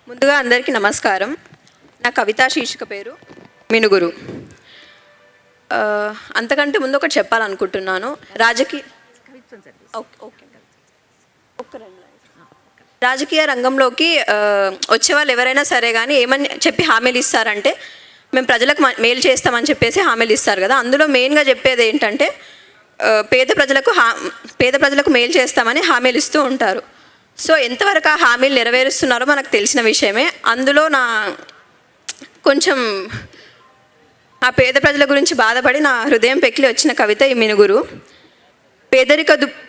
ముందుగా అందరికీ నమస్కారం. నా కవితా శీర్షిక పేరు మినుగురు. అంతకంటే ముందు ఒకటి చెప్పాలనుకుంటున్నాను. రాజకీయ రంగంలోకి వచ్చేవాళ్ళు ఎవరైనా సరే కానీ ఏమని చెప్పి హామీలు ఇస్తారంటే, మేము ప్రజలకు మేలు చేస్తామని చెప్పేసి హామీలు ఇస్తారు కదా. అందులో మెయిన్గా చెప్పేది ఏంటంటే పేద ప్రజలకు మేలు చేస్తామని హామీలు ఇస్తూ ఉంటారు. సో ఎంతవరకు ఆ హామీలు నెరవేరుస్తున్నారో మనకు తెలిసిన విషయమే. అందులో కొంచెం ఆ పేద ప్రజల గురించి బాధపడి నా హృదయం పెకిలి వచ్చిన కవిత ఈ మినుగురు.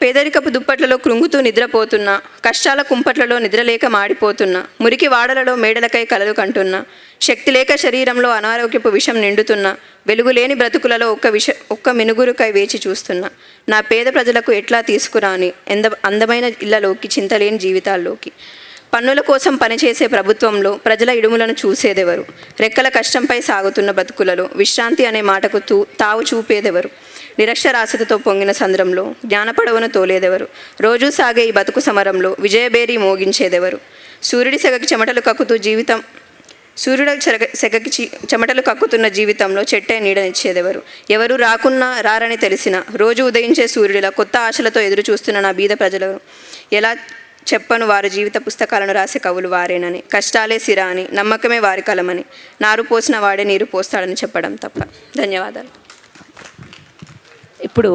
పేదరికపు దుప్పట్లలో కృంగుతూ నిద్రపోతున్నా, కష్టాల కుంపట్లలో నిద్రలేక మాడిపోతున్నా, మురికి వాడలలో మేడలకై కలలు కంటున్నా, శక్తి లేక శరీరంలో అనారోగ్యపు విషం నిండుతున్నా, వెలుగులేని బ్రతుకులలో ఒక్క మినుగురుకై వేచి చూస్తున్నా, నా పేద ప్రజలకు ఎట్లా తీసుకురాని అందమైన ఇళ్లలోకి, చింతలేని జీవితాల్లోకి. పన్నుల కోసం పనిచేసే ప్రభుత్వంలో ప్రజల ఇడుములను చూసేదెవరు? రెక్కల కష్టంపై సాగుతున్న బ్రతుకులలో విశ్రాంతి అనే మాటకు తావు చూపేదెవరు? నిరక్షరాస్యతతో పొంగిన సంద్రంలో జ్ఞానపడవను తోలేదెవరు? రోజూ సాగే ఈ బతుకు సమరంలో విజయబేరీ మోగించేదెవరు? సూర్యుడి సెగకి చెమటలు కక్కుతున్న జీవితంలో చెట్టే నీడనిచ్చేదెవరు? ఎవరు రాకున్నా రారని తెలిసిన రోజు ఉదయించే సూర్యుడిలా కొత్త ఆశలతో ఎదురు చూస్తున్న నా బీద ప్రజలను ఎలా చెప్పను వారి జీవిత పుస్తకాలను రాసే కవులు వారేనని, కష్టాలే సిరా అని, నమ్మకమే వారి కలమని, నారు పోసిన వాడే నీరు పోస్తాడని చెప్పడం తప్ప. ధన్యవాదాలు. ఇప్పుడు